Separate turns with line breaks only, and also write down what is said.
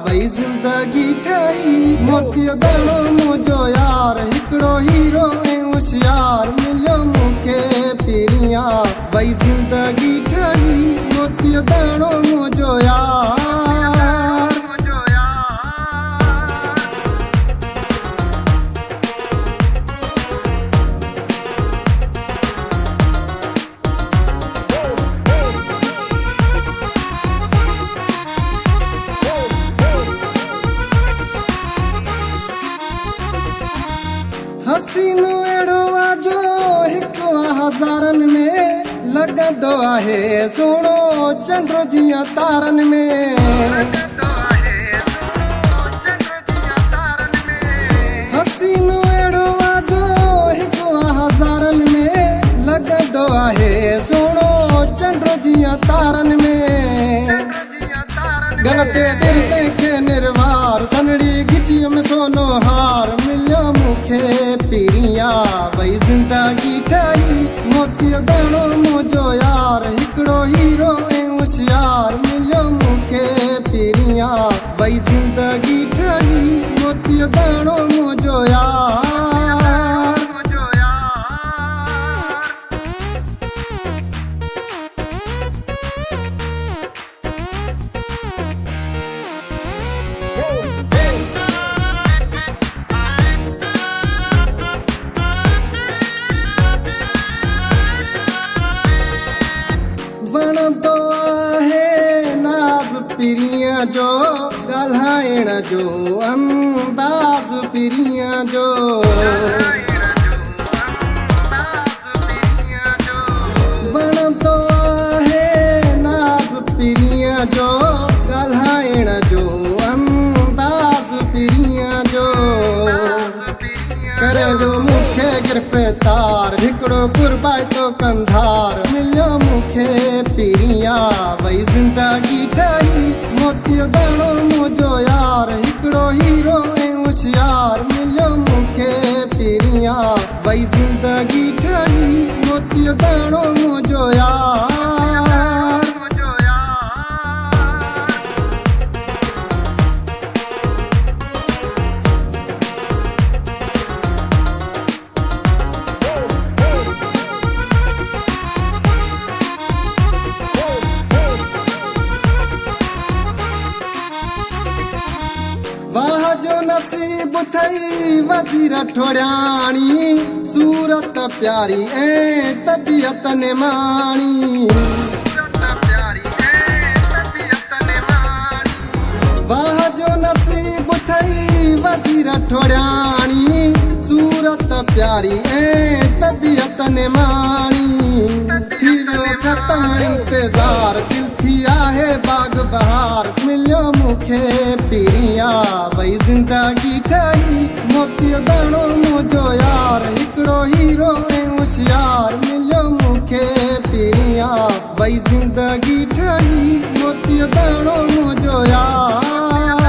वही जिंदगी ठही मोतियो दाणो मुझो यार हिकड़ो हीरो ऐं होशियार मिलियो मूंखे पिरिया वही जिंदगी ठही मोतियो दाणो मुझो यार हसीनो एड़ो आजो हिकु हज़ारन में लगंदो आहे सोनो चंड्र जिया तारन में हसीनो एड़ो आजो हिकु हज़ारन में लगंदो आहे सोनो चंड्र जिया तारन में गलते दिल देखे निर्वार सनड़ी गिची में सोनो हार मिलियो मूंखे पिरिया वही जिंदगी ठही मोतियो दाणो मुझो यार हिकड़ो हीरो ऐं होशियार मिलियो मूंखे पिरिया वही जिंदगी ठही मोतियो दाणो मुझो यार वणंदो आहे नाज़ पिरिया जो ॻाल्हाइण जो अंदाज़ पिरिया जो वणंदो आहे नाज़ पिरिया जो ॻाल्हाइण जो अंदाज़ पिरिया जो करे जो मूंखे गिरफ़्तार हिकड़ो गुरबाइतो कंधार मिलियो मूंखे पिरिया वही जिंदगी ठही मोतियो दाणो मुझो यार हिकड़ो हीरो ऐं होशियार मिलियो मूंखे पिरिया वही जिंदगी ठही मोतियो दाणो मुझो यार वाह जो नसीब थई वज़ीर ठोड़ियाणी सूरत प्यारी ऐं तबियत निमाणी वाह जो नसीब थई वज़ीर ठोड़ियाणी सूरत प्यारी ऐं तबियत निमाणी थी वियो ख़त्म इंतज़ार दिल थी आहे बाग बहार मिलियो मूंखे पिरिया वही जिंदगी ठही मोतियो दाणो मुझो यार हिकड़ो हीरो ऐं होशियार मिलियो मूंखे पिरिया वही जिंदगी ठही मोतियो दाणो मुझो यार